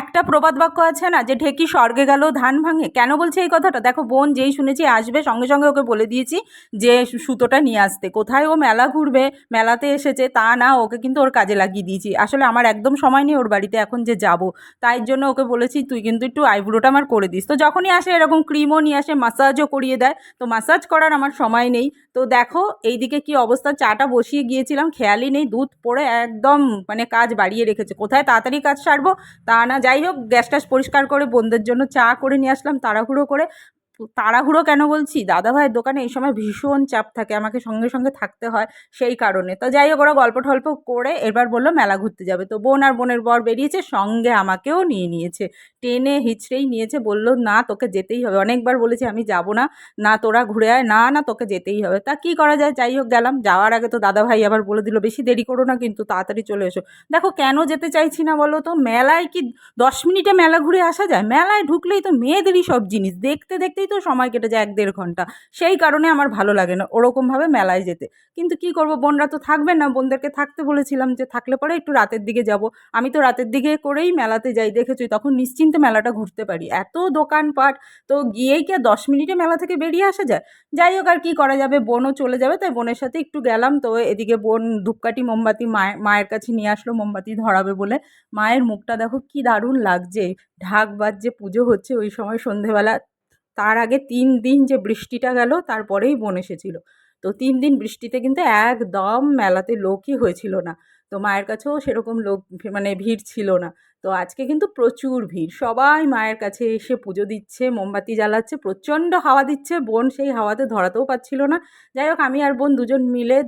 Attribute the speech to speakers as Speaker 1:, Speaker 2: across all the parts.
Speaker 1: একটা প্রবাদ বাক্য আছে না যে ঢেকি স্বর্গে গেল ধান ভাঙে, কেন বলছি এই কথাটা? দেখো বোন যেই শুনেছি আসবে সঙ্গে সঙ্গে ওকে বলে দিয়েছি যে সুতোটা নিয়ে আসতে। কোথায় ও মেলা ঘুরবে, মেলাতে এসেছে তা না, ওকে কিন্তু ওর কাজে লাগিয়ে দিয়েছি। আসলে আমার একদম সময় নেই ওর বাড়িতে এখন যে যাব, তাই জন্য ওকে বলেছি তুই কিন্তু একটু আইব্রোটা আমার করে দিস। তো যখনই আসে এরকম ক্রিমও নিয়ে আসে, মাসাজও করিয়ে দেয়, তো মাসাজ করার আমার সময় নেই। তো দেখো এইদিকে কি অবস্থা, চাটা বসিয়ে গিয়েছিলাম খেয়ালই নেই, দুধ পড়ে একদম মানে কাজ বাড়িয়ে রেখেছে। কোথায় তাড়াতাড়ি কাজ সারবো তা না, যাই হোক গ্যাস ট্যাস পরিষ্কার করে বোনদের জন্য চা করে নিয়ে আসলাম তাড়াহুড়ো করে। তাড়াহুড়ো কেন বলছি, দাদাভাইয়ের দোকানে এই সময় ভীষণ চাপ থাকে, আমাকে সঙ্গে সঙ্গে থাকতে হয় সেই কারণে। তো যাই হোক ওরা গল্প টল্প করে এবার বললো মেলা ঘুরতে যাবে, তো বোন আর বোনের বর বেরিয়েছে, সঙ্গে আমাকেও নিয়ে নিয়েছে, টেনে হিচড়েই নিয়েছে, বললো না তোকে যেতেই হবে। অনেকবার বলেছি আমি যাব না, না তোরা ঘুরে আয়, না না তোকে যেতেই হবে। তা কি করা যায়, যাই হোক গেলাম। যাওয়ার আগে তো দাদাভাই আবার বলে দিল বেশি দেরি করো না কিন্তু তাড়াতাড়ি চলে এসো। দেখো কেন যেতে চাইছি না বলো তো, মেলায় কি 10 মিনিটে মেলা ঘুরে আসা যায়? মেলায় ঢুকলেই তো মেয়েদেরই সব জিনিস দেখতে দেখতেই তো সময় কেটে যায় 1-1.5 ঘন্টা, সেই কারণে আমার ভালো লাগে না ওরকমভাবে মেলায় যেতে। কিন্তু কি করব, বোনরা তো থাকবে না, বোনদেরকে থাকতে বলেছিলাম যে থাকলে পরে একটু রাতের দিকে যাব। আমি তো রাতের দিকে করেই মেলাতে যাই, দেখেছি তখন নিশ্চিন্তে মেলাটা ঘুরতে পারি, এত দোকানপাট, তো গিয়েই কি আর 10 মিনিটে মেলা থেকে বেরিয়ে আসা যায়? যাই হোক আর কি করা যাবে, বোনও চলে যাবে তাই বোনের সাথে একটু গেলাম। তো এদিকে বোন ধূপকাঠি মোমবাতি মায়ের কাছে নিয়ে আসলো মোমবাতি ধরাবে বলে। মায়ের মুখটা দেখো কি দারুণ লাগছে, ঢাক বাজছে, পুজো হচ্ছে ওই সময় সন্ধেবেলা। তার আগে 3 দিন যে বৃষ্টিটা গেল তারপরেই বোন এসেছিল, তো 3 দিন বৃষ্টিতে কিন্তু একদম মেলাতে লোকই হয়েছিল না। তো মায়ের কাছেও সেরকম লোক মানে ভিড় ছিল না। তো আজকে কিন্তু প্রচুর ভিড়, সবাই মায়ের কাছে এসে পুজো দিচ্ছে, মোমবাতি জ্বালাচ্ছে, প্রচণ্ড হাওয়া দিচ্ছে, বোন সেই হাওয়াতে ধরাতেও পারছিল না। যাই হোক আমি আর বোন দুজন মিলে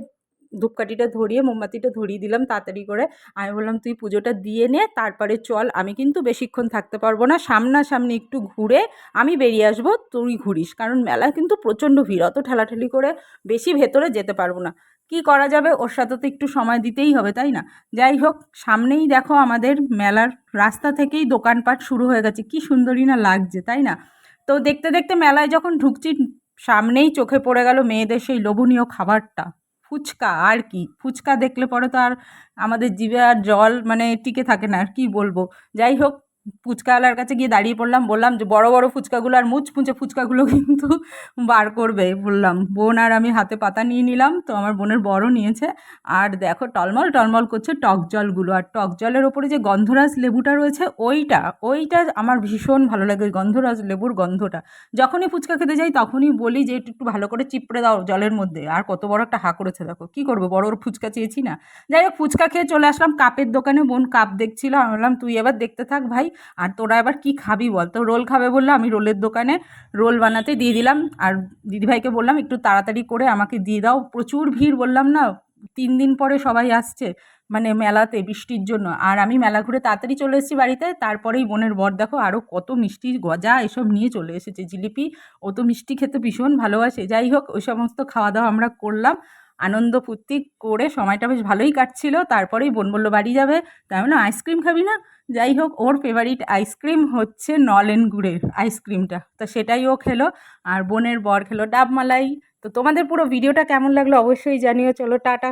Speaker 1: ধূপকাঠিটা ধরিয়ে মোমবাতিটা ধরিয়ে দিলাম তাড়াতাড়ি করে। আমি বললাম তুই পুজোটা দিয়ে নে তারপরে চল, আমি কিন্তু বেশিক্ষণ থাকতে পারবো না, সামনাসামনি একটু ঘুরে আমি বেরিয়ে আসবো, তুই ঘুরিস, কারণ মেলায় কিন্তু প্রচণ্ড ভিড়, অত ঠেলাঠেলি করে বেশি ভেতরে যেতে পারবো না। কি করা যাবে, ওর সাথে তো একটু সময় দিতেই হবে তাই না? যাই হোক সামনেই দেখো আমাদের মেলার রাস্তা থেকেই দোকানপাট শুরু হয়ে গেছে, কি সুন্দরই না লাগছে তাই না? তো দেখতে দেখতে মেলায় যখন ঢুকছি সামনেই চোখে পড়ে গেল মেয়েদের সেই লোভনীয় খাবারটা, ফুচকা। আর কি, ফুচকা দেখলে পরে তো আর আমাদের জিভে আর জল মানে টিকে থাকে না, আর কি বলবো। যাই হোক ফুচকাওয়ালার কাছে গিয়ে দাঁড়িয়ে পড়লাম, বললাম যে বড় বড় ফুচকাগুলো আর মুচমুচে ফুচকাগুলো কিন্তু বার করবে বললাম। বোন আর আমি হাতে পাতা নিয়ে নিলাম, তো আমার বোনের বড় নিয়েছে। আর দেখো টলমল টলমল করছে টক জলগুলো, আর টক জলের ওপরে যে গন্ধরাজ লেবুটা রয়েছে ওইটা ওইটা আমার ভীষণ ভালো লাগে, ওই গন্ধরাজ লেবুর গন্ধটা। যখনই ফুচকা খেতে যাই তখনই বলি যে একটু একটু ভালো করে চিপড়ে দাও জলের মধ্যে। আর কত বড় একটা হা করেছে দেখো, কি করবো, বড় বড় ফুচকা চেয়েছি না। যাই হোক ফুচকা খেয়ে চলে আসলাম কাপের দোকানে, বোন কাপ দেখছিল, আমি বললাম তুই এবার দেখতে থাক ভাই, আর তোরা এবার কি খাবি বল। তো রোল খাবে বললো, আমি রোলের দোকানে রোল বানাতে দিয়ে দিলাম, আর দিদিভাইকে বললাম একটু তাড়াতাড়ি করে আমাকে দিয়ে দাও, প্রচুর ভিড় বললাম না, 3 দিন পরে সবাই আসছে মানে মেলাতে বৃষ্টির জন্য। আর আমি মেলা ঘুরে তাড়াতাড়ি চলে এসেছি বাড়িতে, তারপরেই বোনের বর দেখো আরও কত মিষ্টি গজা এসব নিয়ে চলে এসেছে, জিলিপি, ও তো মিষ্টি খেতে ভীষণ ভালোবাসে। যাই হোক ওই সমস্ত খাওয়া দাওয়া আমরা করলাম, আনন্দ ফুর্তি করে সময়টা বেশ ভালোই কাটছিল। তারপরেই বোন বললো বাড়ি যাবে, তাই বললাম আইসক্রিম খাবি না? যাই হোক ওর ফেভারিট আইসক্রিম হচ্ছে নলেন গুড়ের আইসক্রিমটা, তো সেটাই ও খেলো, আর বোনের বর খেলো ডাবমালাই। তো তোমাদের পুরো ভিডিওটা কেমন লাগলো অবশ্যই জানিও, চলো টাটা।